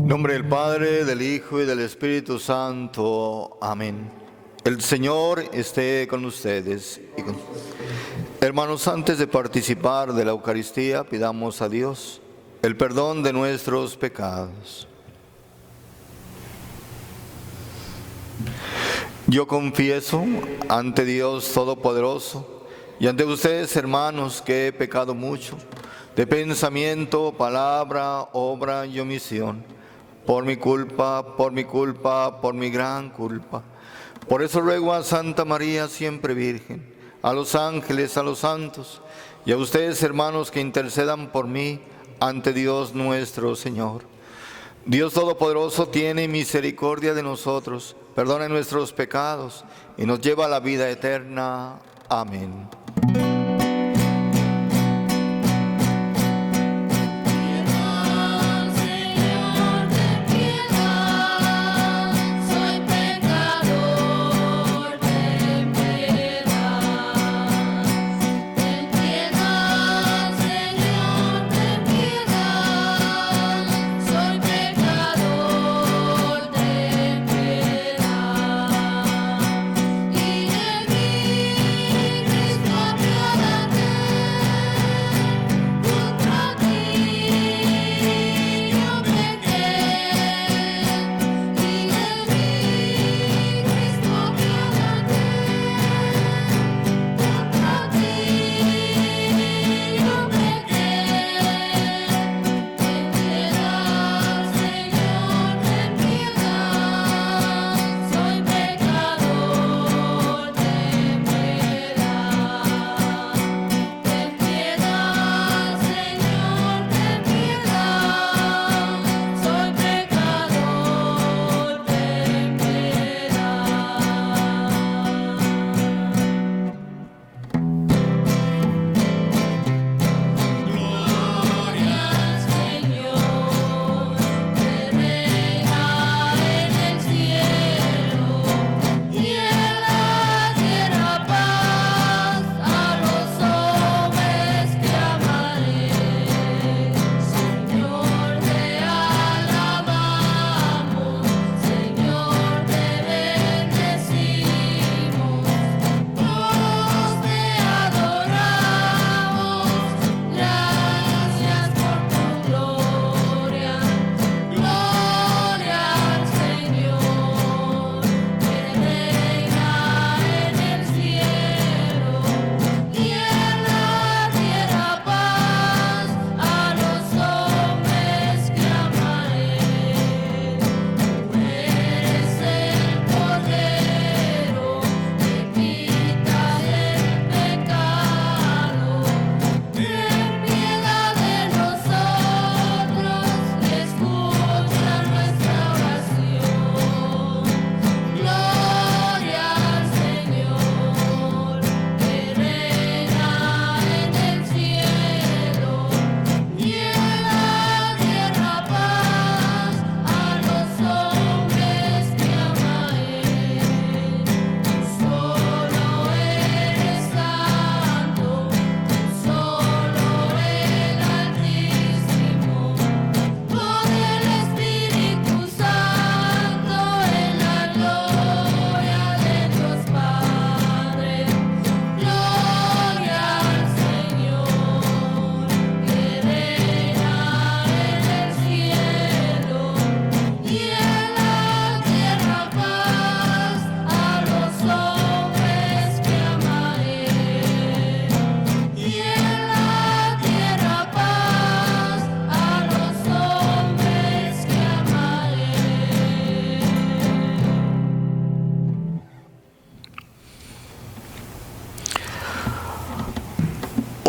nombre del Padre, del Hijo y del Espíritu Santo. Amén. El Señor esté con ustedes. Hermanos, antes de participar de la Eucaristía, pidamos a Dios el perdón de nuestros pecados. Yo confieso ante Dios Todopoderoso y ante ustedes, hermanos, que he pecado mucho, de pensamiento, palabra, obra y omisión, por mi culpa, por mi gran culpa. Por eso ruego a Santa María, siempre Virgen, a los ángeles, a los santos, y a ustedes, hermanos, que intercedan por mí ante Dios nuestro Señor. Dios Todopoderoso tiene misericordia de nosotros, perdona nuestros pecados y nos lleva a la vida eterna. Amén.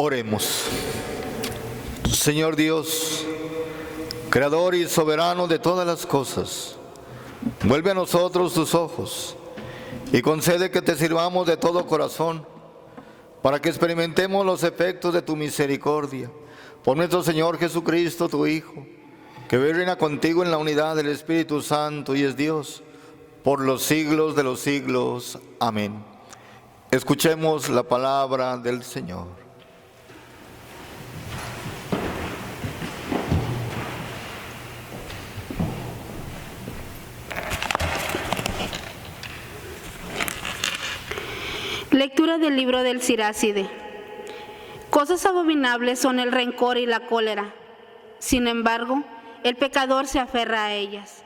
Oremos. Señor Dios, Creador y soberano de todas las cosas, vuelve a nosotros tus ojos y concede que te sirvamos de todo corazón, para que experimentemos los efectos de tu misericordia. Por nuestro Señor Jesucristo, tu Hijo, que vive y reina contigo en la unidad del Espíritu Santo y es Dios, por los siglos de los siglos. Amén. Escuchemos la palabra del Señor. Lectura del libro del Siráside. Cosas abominables son el rencor y la cólera. Sin embargo, el pecador se aferra a ellas.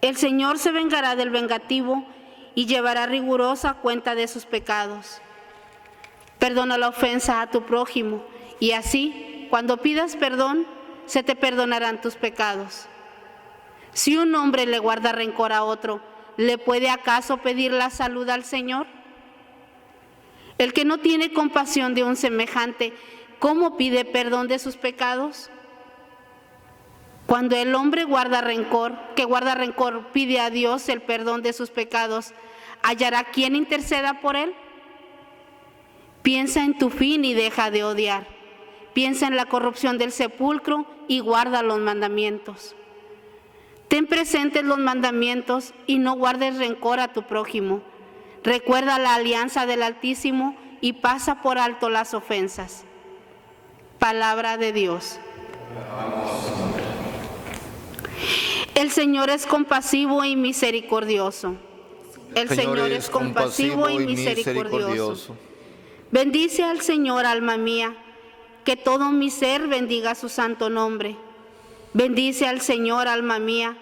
El Señor se vengará del vengativo y llevará rigurosa cuenta de sus pecados. Perdona la ofensa a tu prójimo, y así, cuando pidas perdón, se te perdonarán tus pecados. Si un hombre le guarda rencor a otro, ¿le puede acaso pedir la salud al Señor? El que no tiene compasión de un semejante, ¿cómo pide perdón de sus pecados? Cuando el hombre guarda rencor, pide a Dios el perdón de sus pecados, ¿hallará quien interceda por él? Piensa en tu fin y deja de odiar. Piensa en la corrupción del sepulcro y guarda los mandamientos. Ten presentes los mandamientos y no guardes rencor a tu prójimo. Recuerda la alianza del Altísimo y pasa por alto las ofensas. Palabra de Dios. El Señor es compasivo y misericordioso. El Señor es compasivo y misericordioso. Bendice al Señor, alma mía, que todo mi ser bendiga su santo nombre. Bendice al Señor, alma mía,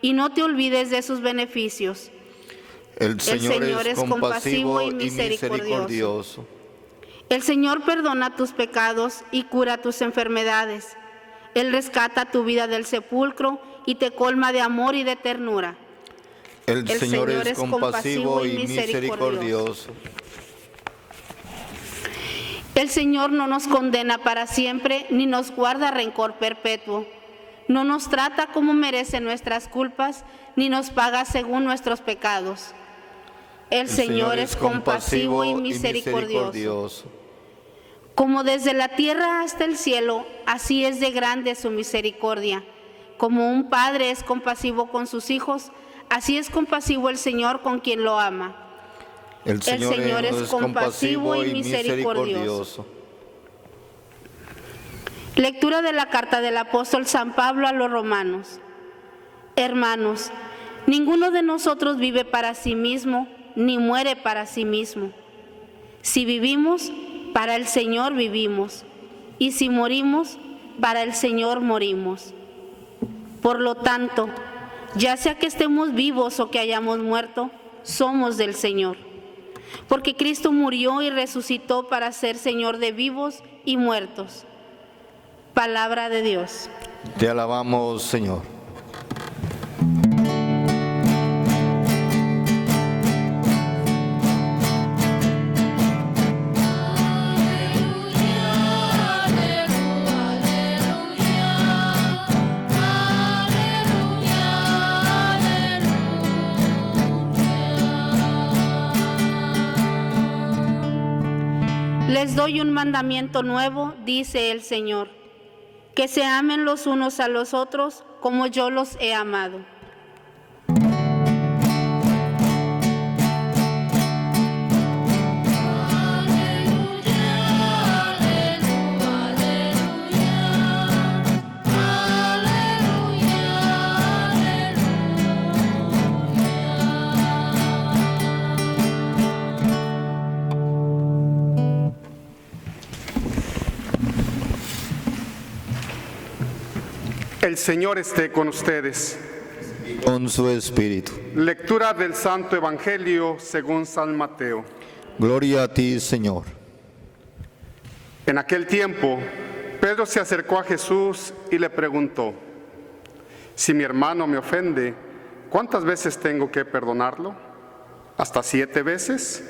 y no te olvides de sus beneficios. El Señor es compasivo y misericordioso. El Señor perdona tus pecados y cura tus enfermedades. Él rescata tu vida del sepulcro y te colma de amor y de ternura. El Señor es compasivo y misericordioso. El Señor no nos condena para siempre ni nos guarda rencor perpetuo. No nos trata como merecen nuestras culpas ni nos paga según nuestros pecados. El Señor es compasivo y misericordioso. Como desde la tierra hasta el cielo, así es de grande su misericordia. Como un padre es compasivo con sus hijos, así es compasivo el Señor con quien lo ama. El Señor es compasivo y misericordioso. Lectura de la carta del apóstol San Pablo a los romanos. Hermanos, ninguno de nosotros vive para sí mismo, ni muere para sí mismo. Si vivimos, para el Señor vivimos, y si morimos, para el Señor morimos. Por lo tanto, ya sea que estemos vivos o que hayamos muerto, somos del Señor. Porque Cristo murió y resucitó para ser Señor de vivos y muertos. Palabra de Dios. Te alabamos, Señor. Les doy un mandamiento nuevo, dice el Señor, que se amen los unos a los otros como yo los he amado. El Señor esté con ustedes. Con su espíritu. Lectura del Santo Evangelio según San Mateo. Gloria a ti, Señor. En aquel tiempo, Pedro se acercó a Jesús y le preguntó: si mi hermano me ofende, ¿cuántas veces tengo que perdonarlo? ¿Hasta 7 veces?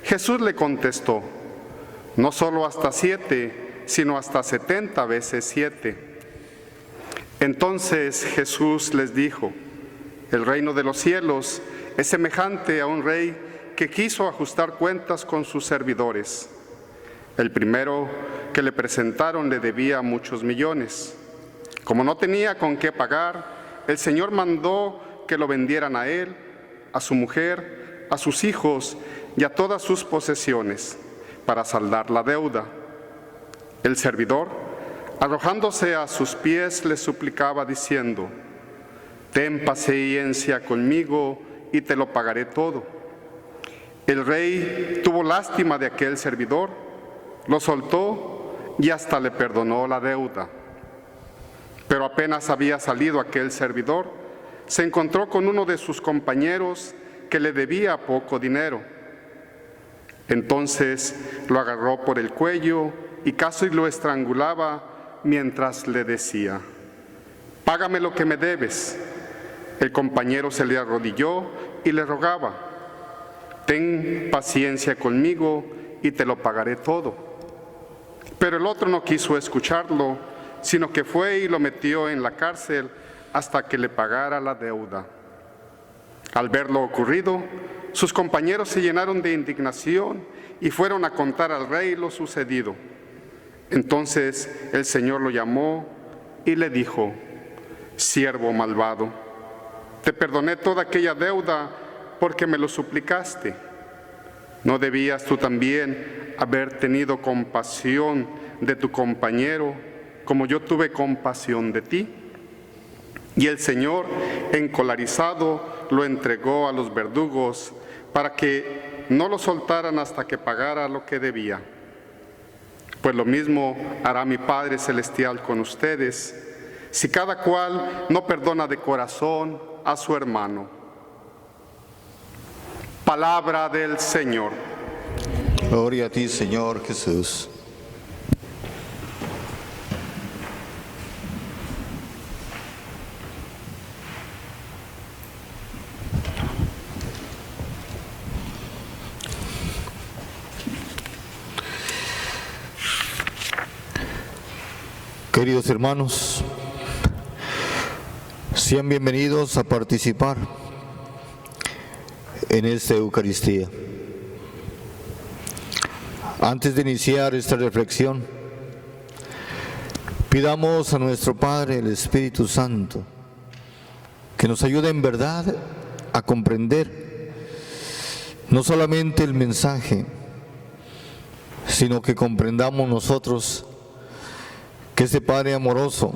Jesús le contestó: no solo hasta 7, sino hasta 70 veces 7. Entonces Jesús les dijo: el reino de los cielos es semejante a un rey que quiso ajustar cuentas con sus servidores. El primero que le presentaron le debía muchos millones. Como no tenía con qué pagar, el Señor mandó que lo vendieran a él, a su mujer, a sus hijos y a todas sus posesiones, para saldar la deuda. El servidor, arrojándose a sus pies, le suplicaba diciendo: ten paciencia conmigo y te lo pagaré todo. El rey tuvo lástima de aquel servidor, lo soltó y hasta le perdonó la deuda. Pero apenas había salido aquel servidor, se encontró con uno de sus compañeros que le debía poco dinero. Entonces lo agarró por el cuello y casi lo estrangulaba mientras le decía: «Págame lo que me debes». El compañero se le arrodilló y le rogaba: «Ten paciencia conmigo y te lo pagaré todo». Pero el otro no quiso escucharlo, sino que fue y lo metió en la cárcel hasta que le pagara la deuda. Al ver lo ocurrido, sus compañeros se llenaron de indignación y fueron a contar al rey lo sucedido. Entonces el Señor lo llamó y le dijo: «Siervo malvado, te perdoné toda aquella deuda porque me lo suplicaste. ¿No debías tú también haber tenido compasión de tu compañero como yo tuve compasión de ti?» Y el Señor, encolerizado, lo entregó a los verdugos para que no lo soltaran hasta que pagara lo que debía. Pues lo mismo hará mi Padre Celestial con ustedes, si cada cual no perdona de corazón a su hermano. Palabra del Señor. Gloria a ti, Señor Jesús. Queridos hermanos, sean bienvenidos a participar en esta Eucaristía. Antes de iniciar esta reflexión, pidamos a nuestro Padre, el Espíritu Santo, que nos ayude en verdad a comprender no solamente el mensaje, sino que comprendamos nosotros que ese Padre amoroso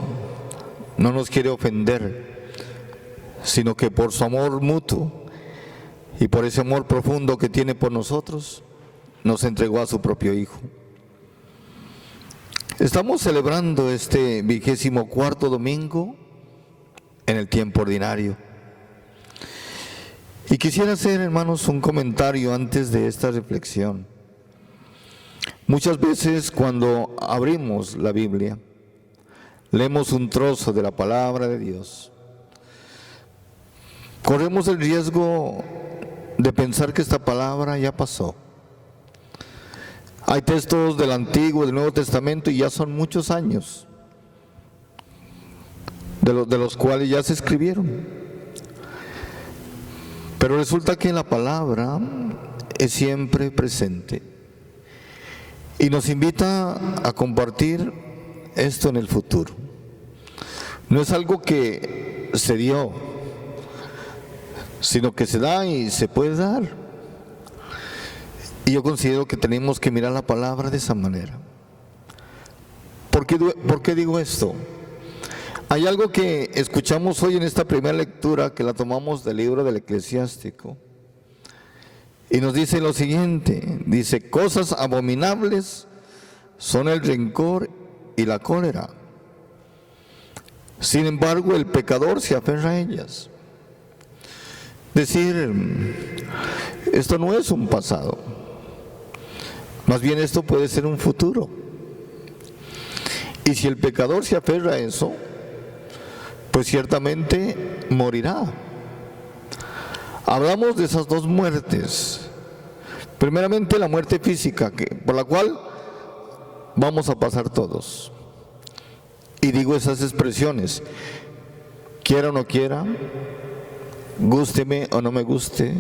no nos quiere ofender, sino que por su amor mutuo y por ese amor profundo que tiene por nosotros, nos entregó a su propio Hijo. Estamos celebrando este 24º domingo en el tiempo ordinario. Y quisiera hacer, hermanos, un comentario antes de esta reflexión. Muchas veces cuando abrimos la Biblia, leemos un trozo de la palabra de Dios, corremos el riesgo de pensar que esta palabra ya pasó. Hay textos del Antiguo y del Nuevo Testamento y ya son muchos años de los cuales ya se escribieron. Pero resulta que la palabra es siempre presente y nos invita a compartir esto en el futuro. No es algo que se dio, sino que se da y se puede dar. Y yo considero que tenemos que mirar la palabra de esa manera. ¿Por qué digo esto? Hay algo que escuchamos hoy en esta primera lectura, que la tomamos del libro del Eclesiástico, y nos dice lo siguiente, dice: cosas abominables son el rencor y la cólera. Sin embargo, el pecador se aferra a ellas. Decir, esto no es un pasado, más bien esto puede ser un futuro. Y si el pecador se aferra a eso, pues ciertamente morirá. Hablamos de esas dos muertes. Primeramente, la muerte física, por la cual vamos a pasar todos. Y digo esas expresiones, quiera o no quiera, gústeme o no me guste,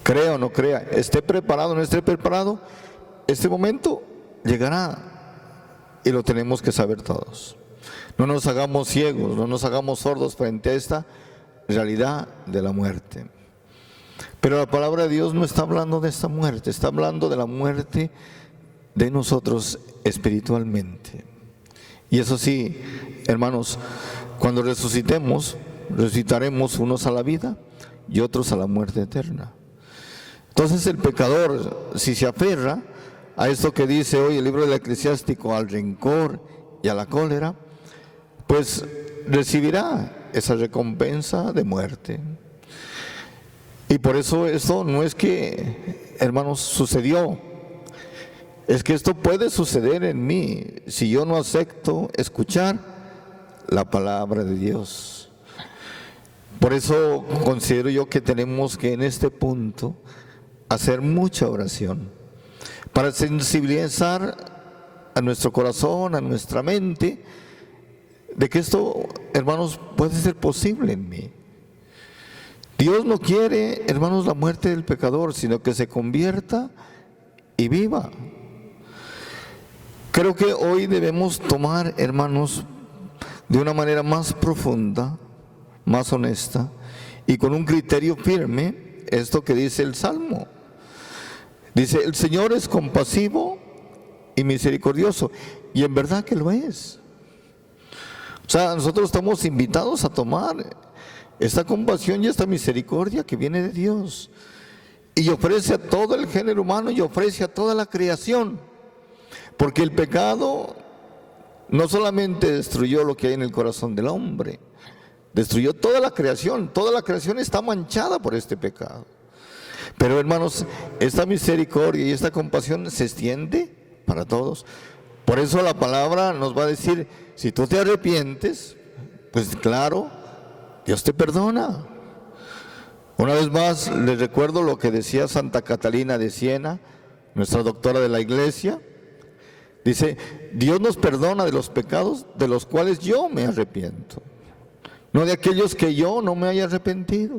crea o no crea, esté preparado o no esté preparado, este momento llegará y lo tenemos que saber todos. No nos hagamos ciegos, no nos hagamos sordos frente a esta realidad de la muerte. Pero la palabra de Dios no está hablando de esta muerte, está hablando de la muerte de nosotros espiritualmente. Y eso sí, hermanos, cuando resucitemos, resucitaremos unos a la vida y otros a la muerte eterna. Entonces el pecador, si se aferra a esto que dice hoy el libro del Eclesiástico, al rencor y a la cólera, pues recibirá esa recompensa de muerte. Y por eso esto no es que, hermanos, sucedió, es que esto puede suceder en mí si yo no acepto escuchar la palabra de Dios. Por eso considero yo que tenemos que en este punto hacer mucha oración para sensibilizar a nuestro corazón, a nuestra mente, de que esto, hermanos, puede ser posible en mí. Dios no quiere, hermanos, la muerte del pecador, sino que se convierta y viva. Creo que hoy debemos tomar, hermanos, de una manera más profunda, más honesta y con un criterio firme, esto que dice el Salmo. Dice, el Señor es compasivo y misericordioso, y en verdad que lo es. O sea, nosotros estamos invitados a tomar esta compasión y esta misericordia que viene de Dios, y ofrece a todo el género humano y ofrece a toda la creación, porque el pecado no solamente destruyó lo que hay en el corazón del hombre, destruyó toda la creación está manchada por este pecado. Pero hermanos, esta misericordia y esta compasión se extiende para todos. Por eso la palabra nos va a decir, si tú te arrepientes, pues claro, Dios te perdona. Una vez más les recuerdo lo que decía Santa Catalina de Siena, nuestra doctora de la Iglesia. Dice, Dios nos perdona de los pecados de los cuales yo me arrepiento, no de aquellos que yo no me haya arrepentido.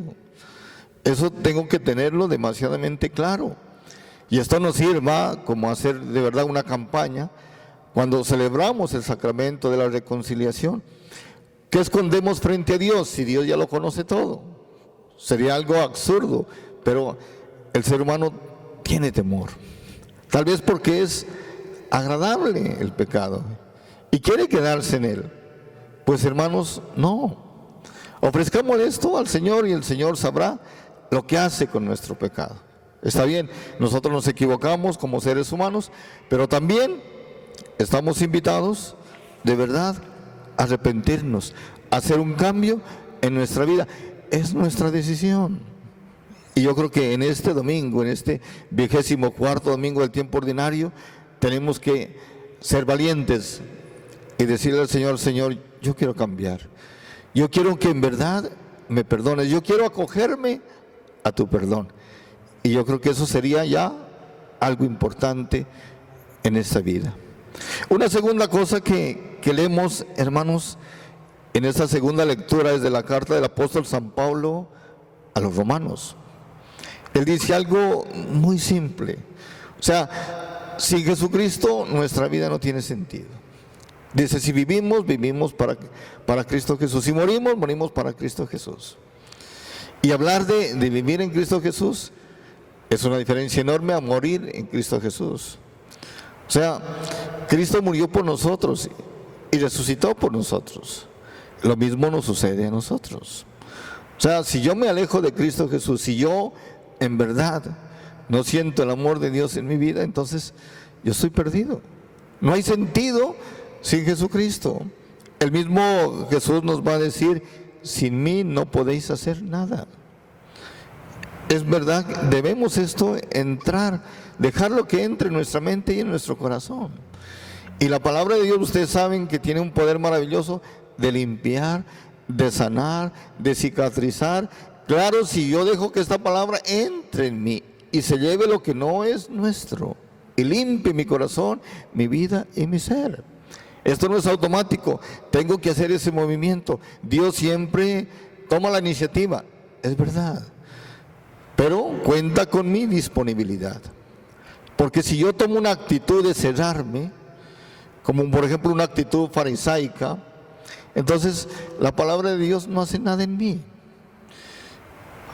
Eso tengo que tenerlo demasiadamente claro. Y esto nos sirva como hacer de verdad una campaña cuando celebramos el sacramento de la reconciliación. ¿Qué escondemos frente a Dios si Dios ya lo conoce todo? Sería algo absurdo, pero el ser humano tiene temor. Tal vez porque es agradable el pecado y quiere quedarse en él. Pues hermanos, no. Ofrezcamos esto al Señor y el Señor sabrá lo que hace con nuestro pecado. Está bien, nosotros nos equivocamos como seres humanos, pero también estamos invitados de verdad a arrepentirnos, a hacer un cambio en nuestra vida. Es nuestra decisión. Y yo creo que en este domingo, en este 24º domingo del tiempo ordinario, tenemos que ser valientes y decirle al Señor, Señor, yo quiero cambiar. Yo quiero que en verdad me perdones. Yo quiero acogerme a tu perdón. Y yo creo que eso sería ya algo importante en esta vida. Una segunda cosa que leemos, hermanos, en esta segunda lectura es de la carta del apóstol San Pablo a los romanos. Él dice algo muy simple. O sea, sin Jesucristo nuestra vida no tiene sentido. Dice, si vivimos, vivimos para Cristo Jesús. Si morimos, morimos para Cristo Jesús. Y hablar de vivir en Cristo Jesús es una diferencia enorme a morir en Cristo Jesús. O sea, Cristo murió por nosotros y resucitó por nosotros. Lo mismo nos sucede a nosotros. O sea, si yo me alejo de Cristo Jesús, si yo en verdad no siento el amor de Dios en mi vida, entonces yo estoy perdido. No hay sentido sin Jesucristo. El mismo Jesús nos va a decir, sin mí no podéis hacer nada. Es verdad, debemos esto entrar, dejarlo que entre en nuestra mente y en nuestro corazón. Y la palabra de Dios, ustedes saben que tiene un poder maravilloso de limpiar, de sanar, de cicatrizar. Claro, si yo dejo que esta palabra entre en mí y se lleve lo que no es nuestro y limpie mi corazón, mi vida y mi ser. Esto no es automático, tengo que hacer ese movimiento. Dios siempre toma la iniciativa, es verdad, pero cuenta con mi disponibilidad. Porque si yo tomo una actitud de cerrarme, como por ejemplo una actitud farisaica, entonces la palabra de Dios no hace nada en mí.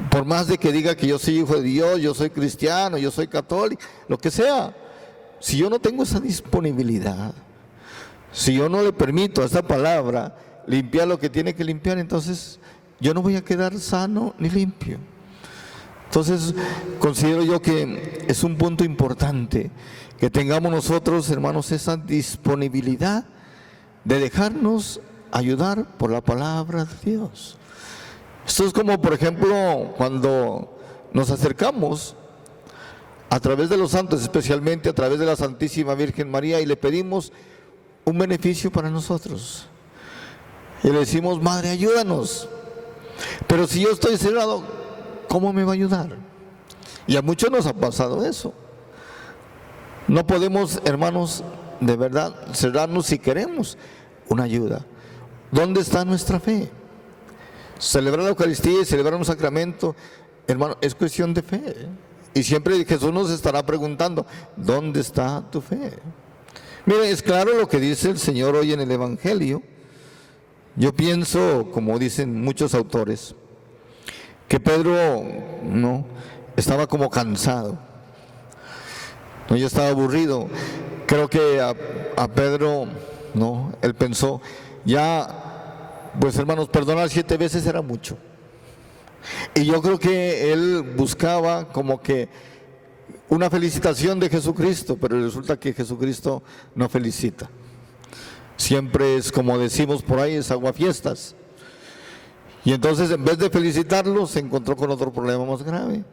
Por más de que diga que yo soy hijo de Dios, yo soy cristiano, yo soy católico, lo que sea, si yo no tengo esa disponibilidad, si yo no le permito a esta palabra limpiar lo que tiene que limpiar, entonces yo no voy a quedar sano ni limpio. Entonces, considero yo que es un punto importante que tengamos nosotros, hermanos, esa disponibilidad de dejarnos ayudar por la palabra de Dios. Esto es como, por ejemplo, cuando nos acercamos a través de los santos, especialmente a través de la Santísima Virgen María, y le pedimos un beneficio para nosotros. Y le decimos: Madre, ayúdanos. Pero si yo estoy cerrado, ¿cómo me va a ayudar? Y a muchos nos ha pasado eso. No podemos, hermanos, de verdad, cerrarnos si queremos una ayuda. ¿Dónde está nuestra fe? Celebrar la Eucaristía y celebrar un sacramento, hermano, es cuestión de fe. Y siempre Jesús nos estará preguntando: ¿dónde está tu fe? Mire, es claro lo que dice el Señor hoy en el Evangelio. Yo pienso, como dicen muchos autores, que Pedro estaba como cansado. Ya estaba aburrido. Creo que a Pedro, él pensó, pues hermanos, perdonar 7 veces era mucho. Y yo creo que él buscaba como que una felicitación de Jesucristo, pero resulta que Jesucristo no felicita. Siempre es, como decimos por ahí, es aguafiestas. Y entonces, en vez de felicitarlo, se encontró con otro problema más grave.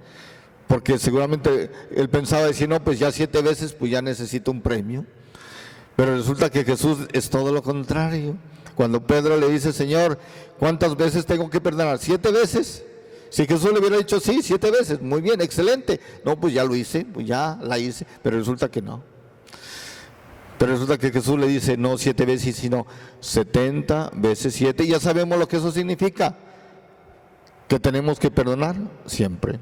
Porque seguramente él pensaba decir: no, pues ya 7 veces, pues ya necesito un premio. Pero resulta que Jesús es todo lo contrario. Cuando Pedro le dice: Señor, ¿cuántas veces tengo que perdonar? 7 veces. Si Jesús le hubiera dicho: sí, 7 veces, muy bien, excelente. No, pues ya lo hice, pues ya la hice. Pero resulta que no. Pero resulta que Jesús le dice: no 7 veces, sino 70 veces 7. Y ya sabemos lo que eso significa. Que tenemos que perdonar siempre.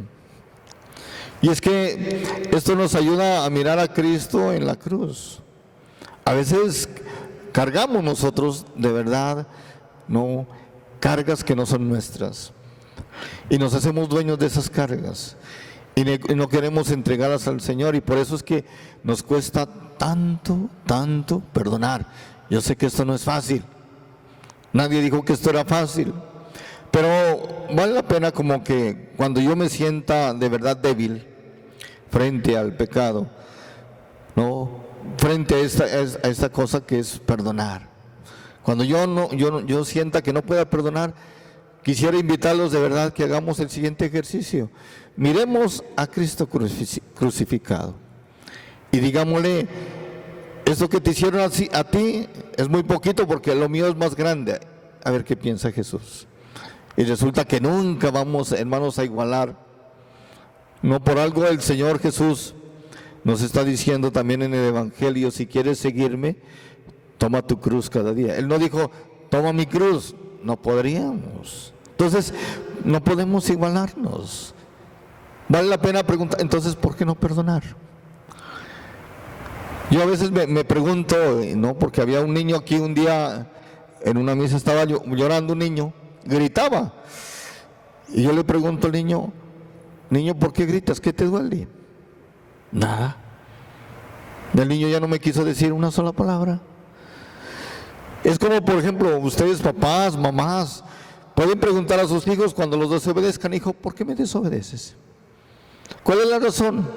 Y es que esto nos ayuda a mirar a Cristo en la cruz. A veces cargamos nosotros, de verdad, cargas que no son nuestras. Y nos hacemos dueños de esas cargas. Y no queremos entregarlas al Señor. Y por eso es que nos cuesta tanto perdonar. Yo sé que esto no es fácil. Nadie dijo que esto era fácil. Pero vale la pena, como que cuando yo me sienta de verdad débil frente al pecado, frente a esta cosa que es perdonar. Cuando yo sienta que no pueda perdonar, quisiera invitarlos de verdad que hagamos el siguiente ejercicio. Miremos a Cristo crucificado y digámosle: esto que te hicieron a ti es muy poquito, porque lo mío es más grande. A ver qué piensa Jesús. Y resulta que nunca vamos, hermanos, a igualar. No por algo el Señor Jesús nos está diciendo también en el Evangelio: si quieres seguirme, toma tu cruz cada día. Él no dijo: toma mi cruz. No podríamos. Entonces, no podemos igualarnos. Vale la pena preguntar, entonces, ¿por qué no perdonar? Yo a veces me pregunto, porque había un niño aquí un día, en una misa estaba llorando un niño, gritaba. Y yo le pregunto al niño: niño, ¿por qué gritas? ¿Qué te duele? Nada. El niño ya no me quiso decir una sola palabra. Es como, por ejemplo, ustedes, papás, mamás, pueden preguntar a sus hijos cuando los desobedezcan: hijo, ¿por qué me desobedeces? ¿Cuál es la razón?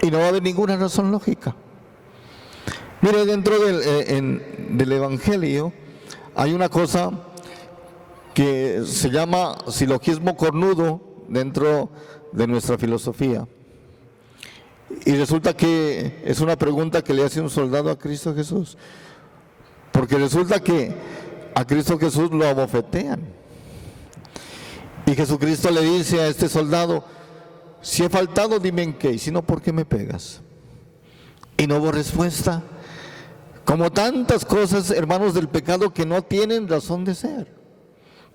Y no va a haber ninguna razón lógica. Mire, dentro del Evangelio hay una cosa que se llama silogismo cornudo dentro de nuestra filosofía. Y resulta que es una pregunta que le hace un soldado a Cristo Jesús. Porque resulta que a Cristo Jesús lo abofetean. Y Jesucristo le dice a este soldado: si he faltado, dime en qué, y si no, ¿por qué me pegas? Y no hubo respuesta. Como tantas cosas, hermanos, del pecado que no tienen razón de ser.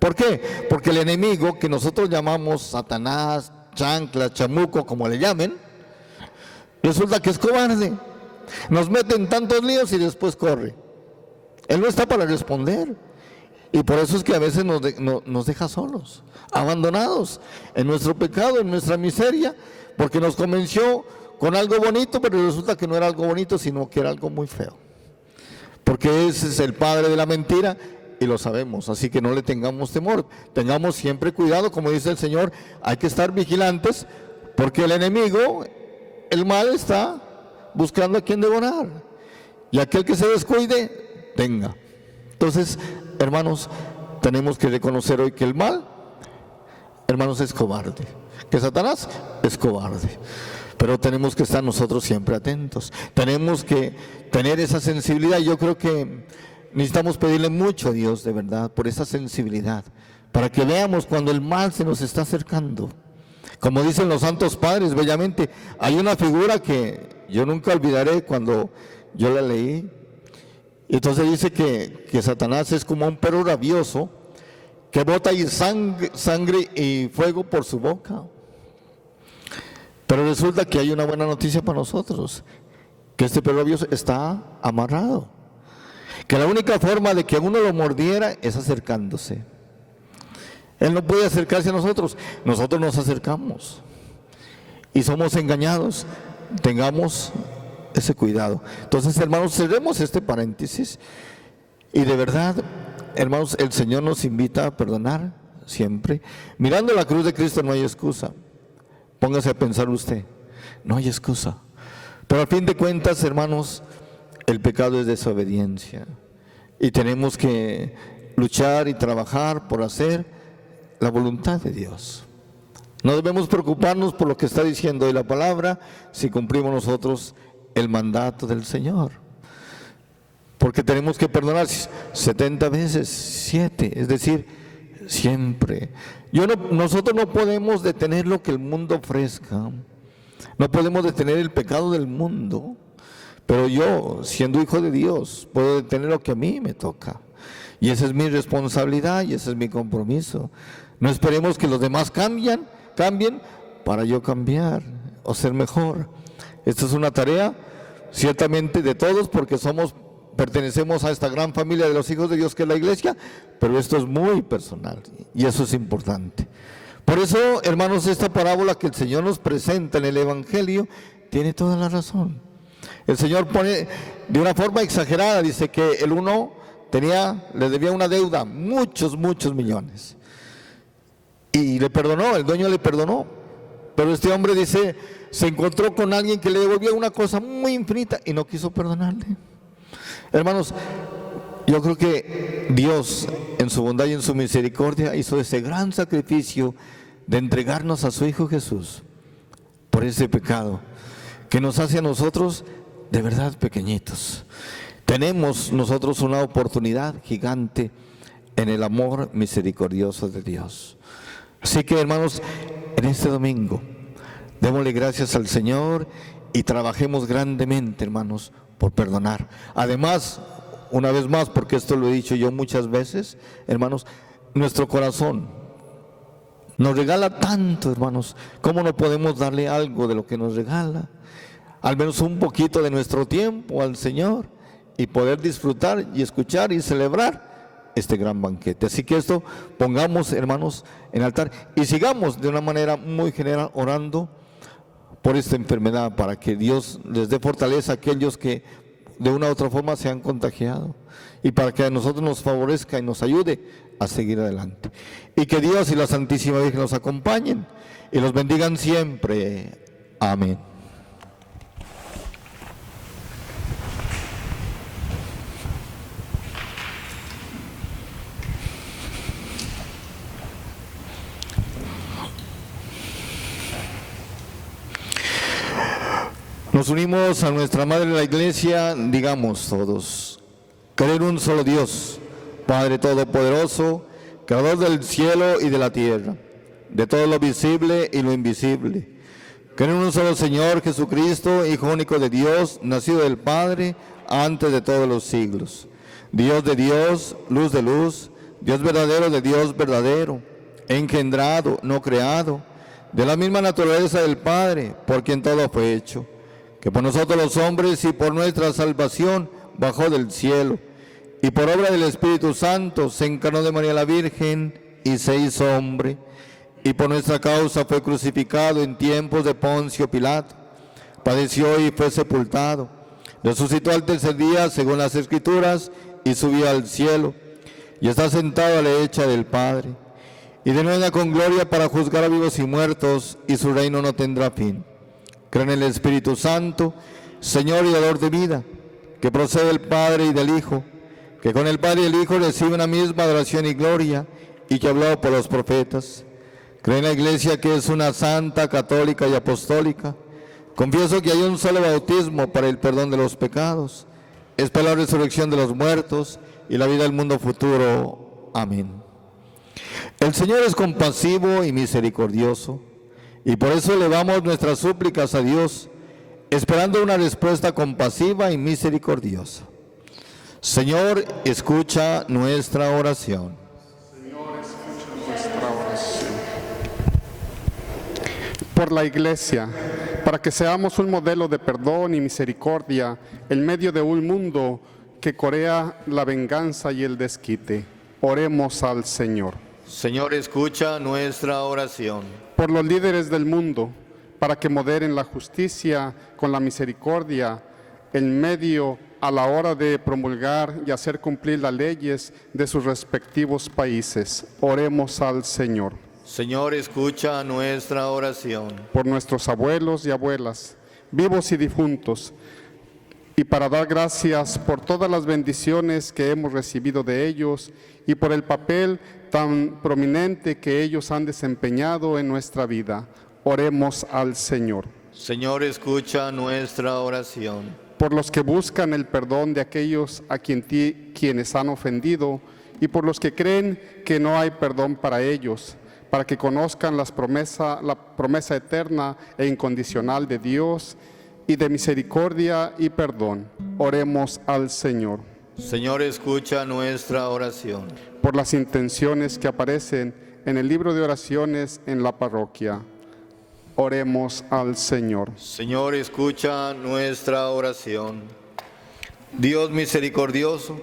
¿Por qué? Porque el enemigo, que nosotros llamamos Satanás, chancla, chamuco, como le llamen, resulta que es cobarde. Nos mete en tantos líos y después corre. Él no está para responder. Y por eso es que a veces nos deja solos, abandonados en nuestro pecado, en nuestra miseria, porque nos convenció con algo bonito, pero resulta que no era algo bonito, sino que era algo muy feo. Porque ese es el padre de la mentira, y lo sabemos, así que no le tengamos temor, tengamos siempre cuidado, como dice el Señor, hay que estar vigilantes, porque el enemigo, el mal, está buscando a quien devorar, y aquel que se descuide, tenga. Entonces, hermanos, tenemos que reconocer hoy que el mal, hermanos, es cobarde, que Satanás es cobarde. Pero tenemos que estar nosotros siempre atentos. Tenemos que tener esa sensibilidad. Yo creo que necesitamos pedirle mucho a Dios, de verdad, por esa sensibilidad, para que veamos cuando el mal se nos está acercando. Como dicen los santos padres bellamente, hay una figura que yo nunca olvidaré cuando yo la leí. Entonces dice que Satanás es como un perro rabioso que bota sangre y fuego por su boca. Pero resulta que hay una buena noticia para nosotros, que este perro rabioso está amarrado, que la única forma de que uno lo mordiera es acercándose. Él no puede acercarse a nosotros, nosotros nos acercamos y somos engañados. Tengamos ese cuidado. Entonces, hermanos, cerremos este paréntesis y de verdad, hermanos, el Señor nos invita a perdonar siempre. Mirando la cruz de Cristo no hay excusa. Póngase a pensar usted, no hay excusa. Pero al fin de cuentas, hermanos, el pecado es desobediencia. Y tenemos que luchar y trabajar por hacer la voluntad de Dios. No debemos preocuparnos por lo que está diciendo hoy la palabra si cumplimos nosotros el mandato del Señor. Porque tenemos que perdonar 70 veces 7, es decir, siempre. Nosotros no podemos detener lo que el mundo ofrezca, no podemos detener el pecado del mundo, pero yo, siendo hijo de Dios, puedo detener lo que a mí me toca, y esa es mi responsabilidad y ese es mi compromiso. No esperemos que los demás cambien para yo cambiar o ser mejor. Esta es una tarea ciertamente de todos, porque pertenecemos a esta gran familia de los hijos de Dios que es la iglesia, pero esto es muy personal y eso es importante. Por eso, hermanos, esta parábola que el Señor nos presenta en el Evangelio tiene toda la razón. El Señor pone de una forma exagerada, dice que el uno le debía una deuda, muchos millones, y le perdonó, el dueño le perdonó, pero este hombre dice, se encontró con alguien que le devolvía una cosa muy infinita y no quiso perdonarle. Hermanos, yo creo que Dios en su bondad y en su misericordia hizo ese gran sacrificio de entregarnos a su Hijo Jesús por ese pecado que nos hace a nosotros de verdad pequeñitos. Tenemos nosotros una oportunidad gigante en el amor misericordioso de Dios. Así que, hermanos, en este domingo démosle gracias al Señor y trabajemos grandemente, hermanos, por perdonar. Además, una vez más, porque esto lo he dicho yo muchas veces, hermanos, nuestro corazón nos regala tanto, hermanos. ¿Cómo no podemos darle algo de lo que nos regala? Al menos un poquito de nuestro tiempo al Señor y poder disfrutar y escuchar y celebrar este gran banquete. Así que esto pongamos, hermanos, en altar y sigamos de una manera muy general orando por esta enfermedad, para que Dios les dé fortaleza a aquellos que de una u otra forma se han contagiado, y para que a nosotros nos favorezca y nos ayude a seguir adelante. Y que Dios y la Santísima Virgen nos acompañen y los bendigan siempre. Amén. Nos unimos a nuestra Madre la Iglesia, digamos todos: creer un solo Dios, Padre Todopoderoso, Creador del cielo y de la tierra, de todo lo visible y lo invisible. Creer en un solo Señor Jesucristo, Hijo único de Dios, nacido del Padre antes de todos los siglos. Dios de Dios, luz de luz, Dios verdadero de Dios verdadero, engendrado, no creado, de la misma naturaleza del Padre, por quien todo fue hecho, que por nosotros los hombres y por nuestra salvación bajó del cielo, y por obra del Espíritu Santo se encarnó de María la Virgen y se hizo hombre, y por nuestra causa fue crucificado en tiempos de Poncio Pilato, padeció y fue sepultado, resucitó al tercer día según las Escrituras y subió al cielo, y está sentado a la derecha del Padre, y de nuevo con gloria para juzgar a vivos y muertos, y su reino no tendrá fin. Creo en el Espíritu Santo, Señor y dador de vida, que procede del Padre y del Hijo, que con el Padre y el Hijo recibe una misma adoración y gloria, y que ha hablado por los profetas. Creo en la Iglesia, que es una santa, católica y apostólica. Confieso que hay un solo bautismo para el perdón de los pecados. Espero la resurrección de los muertos y la vida del mundo futuro. Amén. El Señor es compasivo y misericordioso, y por eso elevamos nuestras súplicas a Dios, esperando una respuesta compasiva y misericordiosa. Señor, escucha nuestra oración. Señor, escucha nuestra oración. Por la Iglesia, para que seamos un modelo de perdón y misericordia en medio de un mundo que corea la venganza y el desquite. Oremos al Señor. Señor, escucha nuestra oración. Por los líderes del mundo, para que moderen la justicia con la misericordia en medio a la hora de promulgar y hacer cumplir las leyes de sus respectivos países. Oremos al Señor. Señor, escucha nuestra oración. Por nuestros abuelos y abuelas, vivos y difuntos, y para dar gracias por todas las bendiciones que hemos recibido de ellos y por el papel tan prominente que ellos han desempeñado en nuestra vida. Oremos al Señor. Señor, escucha nuestra oración. Por los que buscan el perdón de aquellos a quienes han ofendido, y por los que creen que no hay perdón para ellos, para que conozcan la promesa eterna e incondicional de Dios y de misericordia y perdón. Oremos al Señor. Señor, escucha nuestra oración. Por las intenciones que aparecen en el libro de oraciones en la parroquia. Oremos al Señor. Señor, escucha nuestra oración. Dios misericordioso,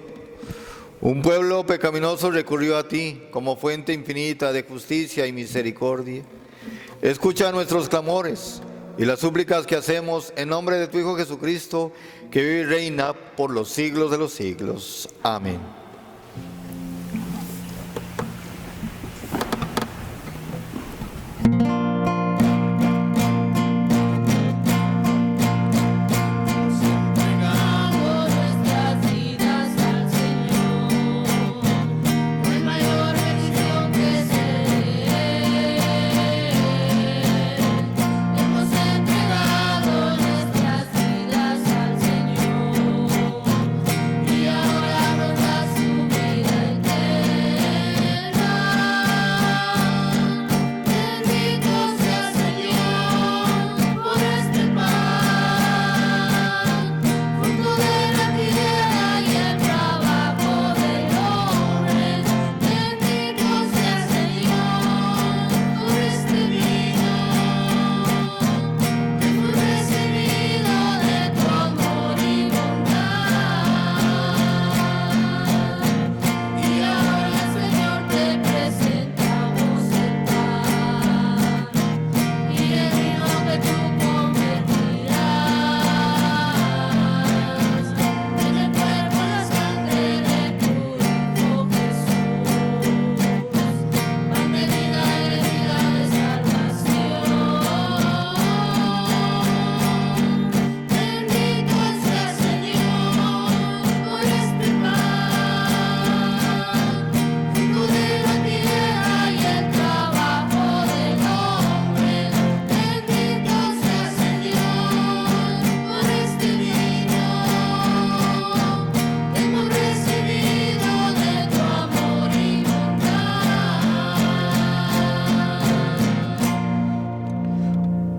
un pueblo pecaminoso recurrió a ti como fuente infinita de justicia y misericordia. Escucha nuestros clamores y las súplicas que hacemos en nombre de tu Hijo Jesucristo, que vive y reina por los siglos de los siglos. Amén.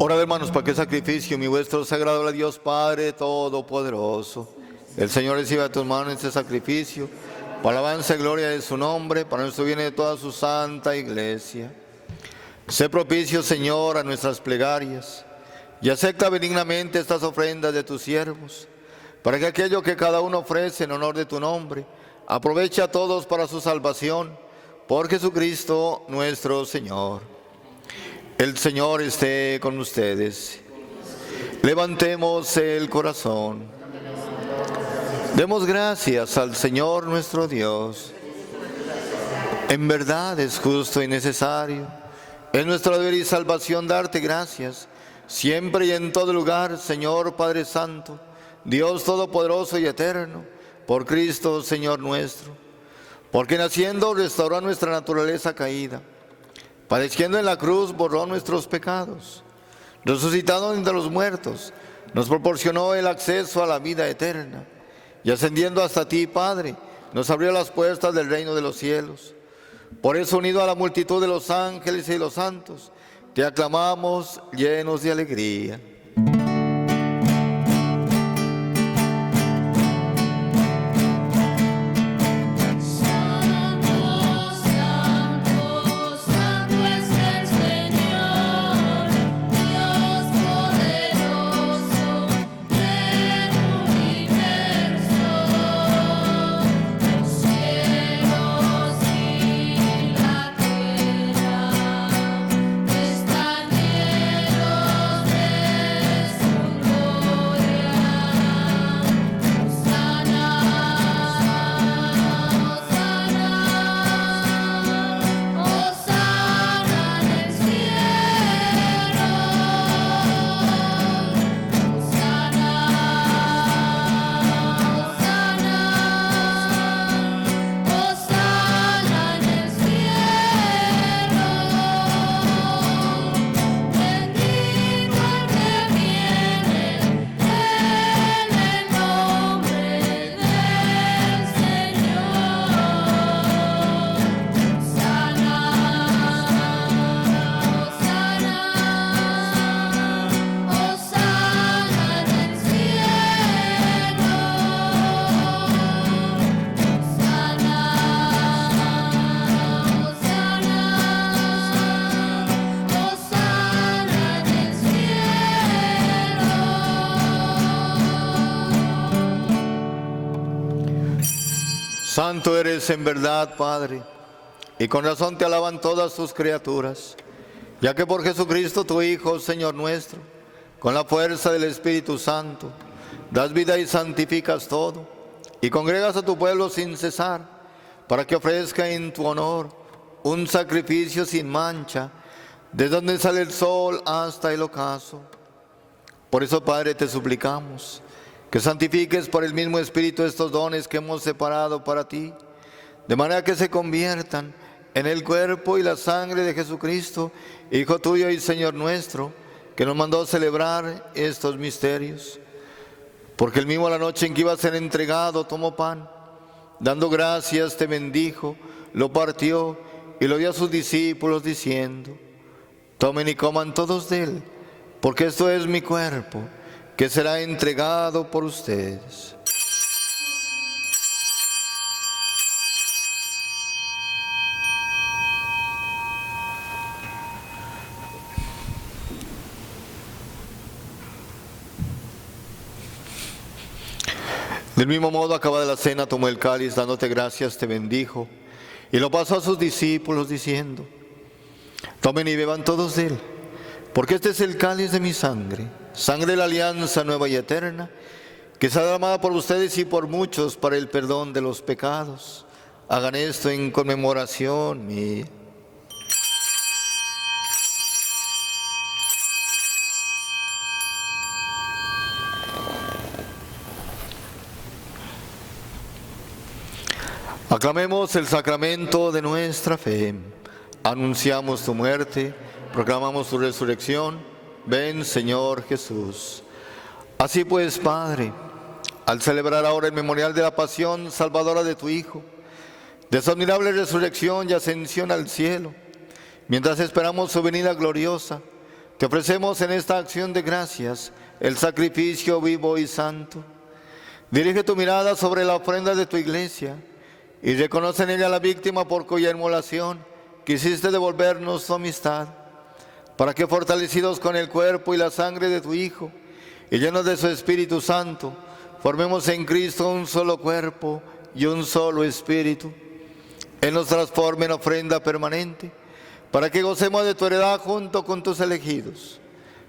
Orad, hermanos, para que el sacrificio mi vuestro sea agradable a Dios Padre Todopoderoso. El Señor reciba de tus manos este sacrificio, para alabanza y gloria de su nombre, para nuestro bien y de toda su santa iglesia. Sé propicio, Señor, a nuestras plegarias, y acepta benignamente estas ofrendas de tus siervos, para que aquello que cada uno ofrece en honor de tu nombre, aproveche a todos para su salvación, por Jesucristo nuestro Señor. El Señor esté con ustedes. Levantemos el corazón. Demos gracias al Señor nuestro Dios. En verdad es justo y necesario, es nuestro deber y salvación darte gracias, siempre y en todo lugar, Señor Padre Santo, Dios Todopoderoso y Eterno, por Cristo, Señor nuestro. Porque naciendo restauró nuestra naturaleza caída, padeciendo en la cruz borró nuestros pecados, resucitado entre los muertos, nos proporcionó el acceso a la vida eterna, y ascendiendo hasta ti, Padre, nos abrió las puertas del reino de los cielos. Por eso, unido a la multitud de los ángeles y los santos, te aclamamos llenos de alegría. Santo eres en verdad, Padre, y con razón te alaban todas tus criaturas, ya que por Jesucristo tu Hijo, Señor nuestro, con la fuerza del Espíritu Santo, das vida y santificas todo, y congregas a tu pueblo sin cesar, para que ofrezca en tu honor un sacrificio sin mancha, desde donde sale el sol hasta el ocaso. Por eso, Padre, te suplicamos que santifiques por el mismo Espíritu estos dones que hemos separado para ti, de manera que se conviertan en el cuerpo y la sangre de Jesucristo, Hijo tuyo y Señor nuestro, que nos mandó celebrar estos misterios. Porque el mismo a la noche en que iba a ser entregado, tomó pan, dando gracias te bendijo, lo partió y lo dio a sus discípulos diciendo: tomen y coman todos de él, porque esto es mi cuerpo, que será entregado por ustedes. Del mismo modo, acabada la cena, tomó el cáliz, dándote gracias, te bendijo, y lo pasó a sus discípulos diciendo: tomen y beban todos de él, porque este es el cáliz de mi sangre, sangre de la alianza nueva y eterna, que será derramada por ustedes y por muchos para el perdón de los pecados. Hagan esto en conmemoración mía. Aclamemos el sacramento de nuestra fe. Anunciamos tu muerte, proclamamos tu resurrección. Ven, Señor Jesús. Así pues, Padre, al celebrar ahora el memorial de la pasión salvadora de tu Hijo, de su admirable resurrección y ascensión al cielo, mientras esperamos su venida gloriosa, te ofrecemos en esta acción de gracias el sacrificio vivo y santo. Dirige tu mirada sobre la ofrenda de tu iglesia y reconoce en ella la víctima por cuya inmolación quisiste devolvernos tu amistad, para que, fortalecidos con el cuerpo y la sangre de tu Hijo y llenos de su Espíritu Santo, formemos en Cristo un solo cuerpo y un solo espíritu. Él nos transforme en ofrenda permanente, para que gocemos de tu heredad junto con tus elegidos,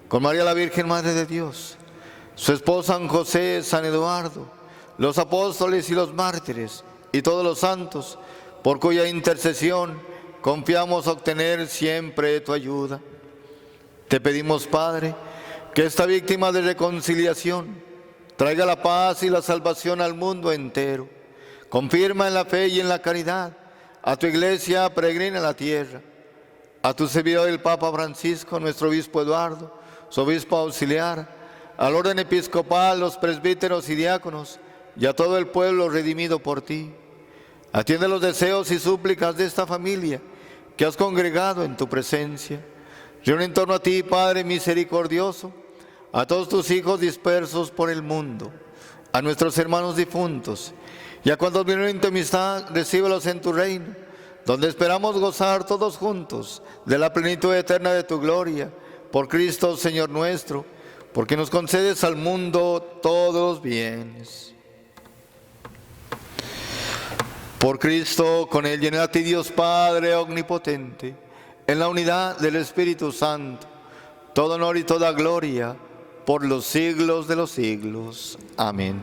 con María la Virgen Madre de Dios, su esposo San José, San Eduardo, los apóstoles y los mártires, y todos los santos, por cuya intercesión confiamos obtener siempre tu ayuda. Te pedimos, Padre, que esta víctima de reconciliación traiga la paz y la salvación al mundo entero. Confirma en la fe y en la caridad a tu iglesia peregrina en la tierra, a tu servidor el Papa Francisco, nuestro obispo Eduardo, su obispo auxiliar, al orden episcopal, los presbíteros y diáconos, y a todo el pueblo redimido por ti. Atiende los deseos y súplicas de esta familia que has congregado en tu presencia. Reúne en torno a ti, Padre misericordioso, a todos tus hijos dispersos por el mundo, a nuestros hermanos difuntos, y a cuantos vinieron en tu amistad, recíbelos en tu reino, donde esperamos gozar todos juntos de la plenitud eterna de tu gloria, por Cristo Señor nuestro, porque nos concedes al mundo todos los bienes. Por Cristo, con Él y en ti, Dios Padre omnipotente, en la unidad del Espíritu Santo, todo honor y toda gloria, por los siglos de los siglos. Amén.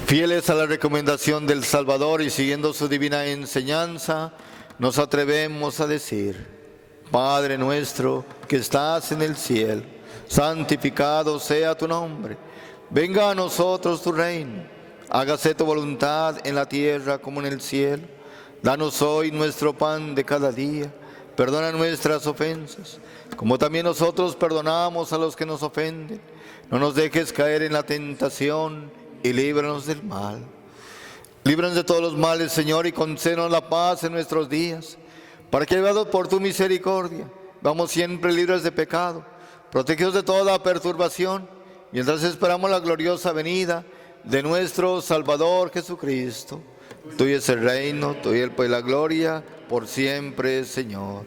Fieles a la recomendación del Salvador y siguiendo su divina enseñanza, nos atrevemos a decir: Padre nuestro que estás en el cielo, santificado sea tu nombre. Venga a nosotros tu reino. Hágase tu voluntad en la tierra como en el cielo. Danos hoy nuestro pan de cada día. Perdona nuestras ofensas, como también nosotros perdonamos a los que nos ofenden. No nos dejes caer en la tentación y líbranos del mal. Líbranos de todos los males, Señor, y concédenos la paz en nuestros días, para que, ayudados por tu misericordia, vamos siempre libres de pecado, protegidos de toda perturbación, mientras esperamos la gloriosa venida de nuestro Salvador Jesucristo. Tuyo es el reino, tuyo el poder y la gloria, por siempre, Señor.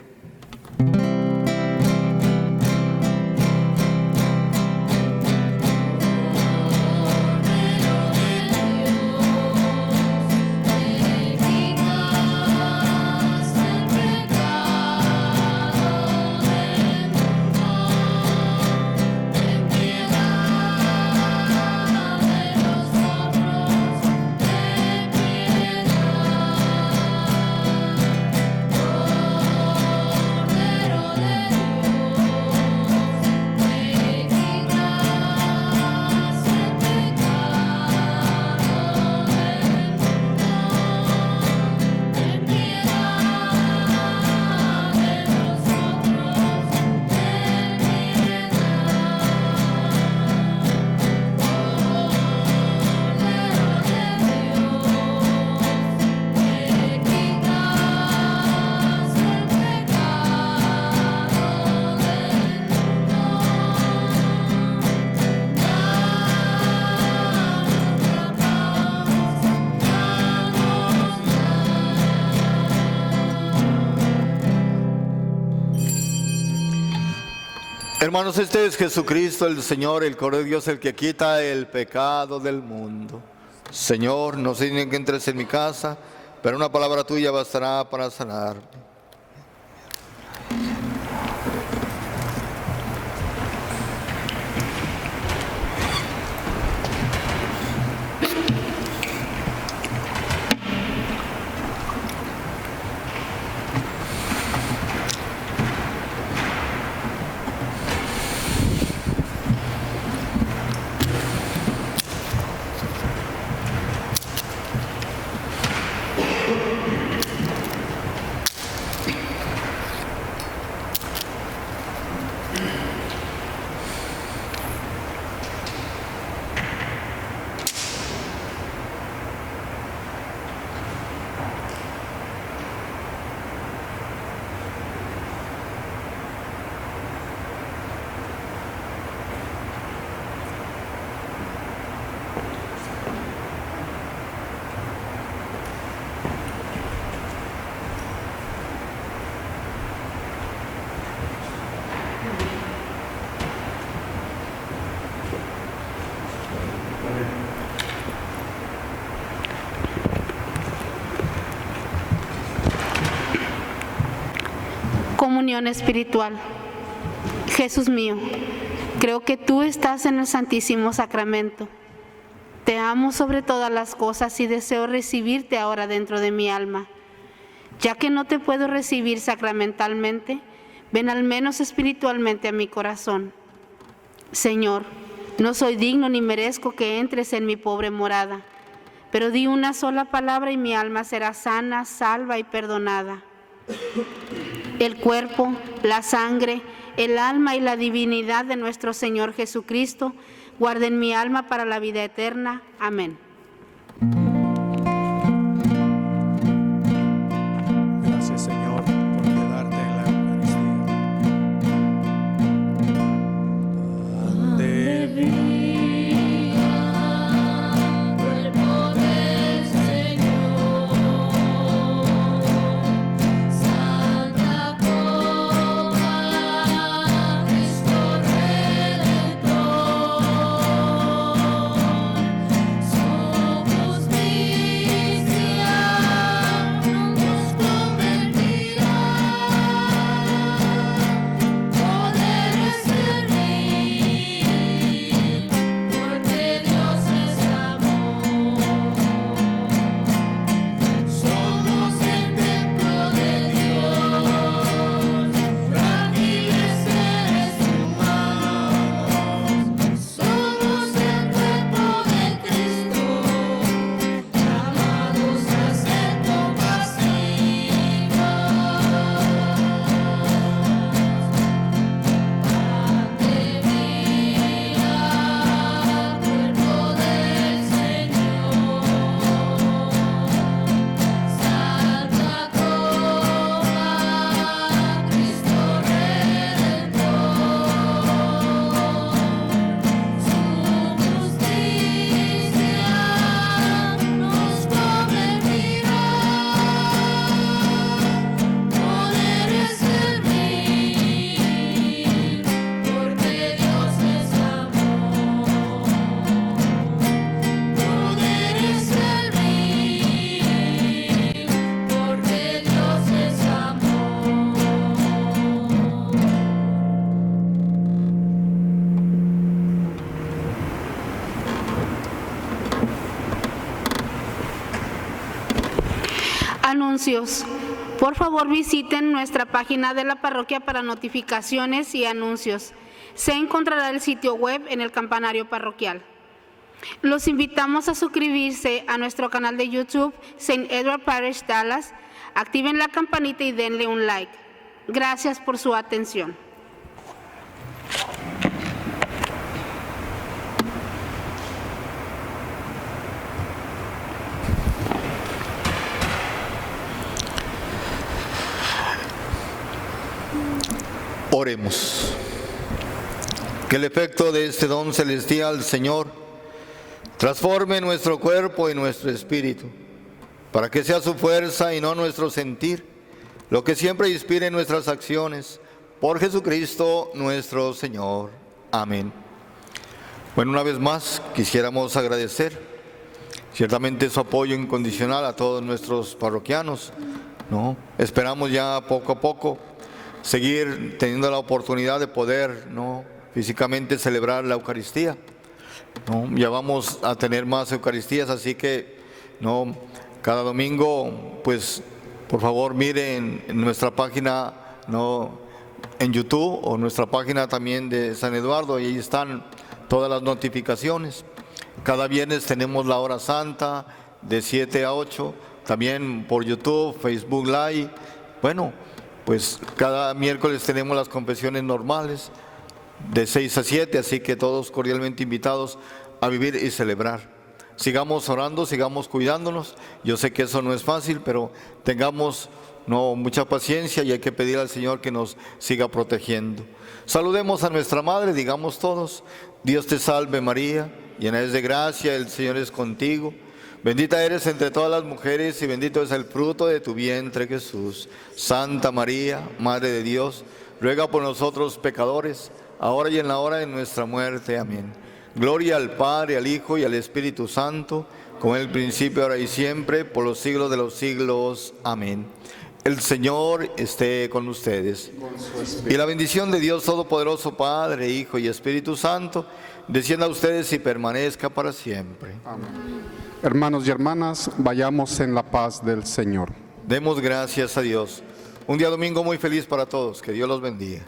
Hermanos, este es Jesucristo el Señor, el Cordero de Dios, el que quita el pecado del mundo. Señor, no sé ni que entres en mi casa, pero una palabra tuya bastará para sanar. Comunión espiritual. Jesús mío, creo que tú estás en el Santísimo Sacramento. Te amo sobre todas las cosas y deseo recibirte ahora dentro de mi alma. Ya que no te puedo recibir sacramentalmente, ven al menos espiritualmente a mi corazón. Señor, no soy digno ni merezco que entres en mi pobre morada, pero di una sola palabra y mi alma será sana, salva y perdonada. El cuerpo, la sangre, el alma y la divinidad de nuestro Señor Jesucristo guarden mi alma para la vida eterna. Amén. Gracias, Señor, por quedarte en la Eucaristía. De vida, cuerpo del Señor, Santa Copa, Cristo Redentor, su justicia nos convertirá, poder es servir, porque Dios es amor. Somos el templo de Dios, frágiles seres humanos. Somos el cuerpo de Cristo, llamados a ser compasivos. Ante vida, cuerpo del Señor, Santa Copa, Cristo Redentor, su justicia nos convertirá, poder es servir, porque Dios es amor. Poder es servir, porque Dios es amor. Anuncios. Por favor, visiten nuestra página de la parroquia para notificaciones y anuncios. Se encontrará el sitio web en el campanario parroquial. Los invitamos a suscribirse a nuestro canal de YouTube, St. Edward Parish Dallas. Activen la campanita y denle un like. Gracias por su atención. Oremos. Que el efecto de este don celestial, Señor, transforme nuestro cuerpo y nuestro espíritu, para que sea su fuerza y no nuestro sentir, lo que siempre inspire nuestras acciones, por Jesucristo nuestro Señor. Amén. Bueno, una vez más quisiéramos agradecer ciertamente su apoyo incondicional a todos nuestros parroquianos, ¿no? Esperamos ya poco a poco seguir teniendo la oportunidad de poder, ¿no?, físicamente celebrar la Eucaristía, ¿no? Ya vamos a tener más Eucaristías, así que, ¿no?, cada domingo, pues, por favor, miren en nuestra página, ¿no?, en YouTube, o nuestra página también de San Eduardo, y ahí están todas las notificaciones. Cada viernes tenemos la hora santa de 7 a 8, también por YouTube, Facebook Live. Bueno, pues cada miércoles tenemos las confesiones normales de 6 a 7, así que todos cordialmente invitados a vivir y celebrar. Sigamos orando, sigamos cuidándonos. Yo sé que eso no es fácil, pero tengamos mucha paciencia y hay que pedir al Señor que nos siga protegiendo. Saludemos a nuestra Madre, digamos todos: Dios te salve María, llena eres de gracia, el Señor es contigo. Bendita eres entre todas las mujeres y bendito es el fruto de tu vientre, Jesús. Santa María, Madre de Dios, ruega por nosotros pecadores, ahora y en la hora de nuestra muerte. Amén. Gloria al Padre, al Hijo y al Espíritu Santo, como en el principio, ahora y siempre, por los siglos de los siglos. Amén. El Señor esté con ustedes. Y la bendición de Dios Todopoderoso, Padre, Hijo y Espíritu Santo, descienda a ustedes y permanezca para siempre. Hermanos y hermanas, vayamos en la paz del Señor. Demos gracias a Dios. Un día domingo muy feliz para todos. Que Dios los bendiga.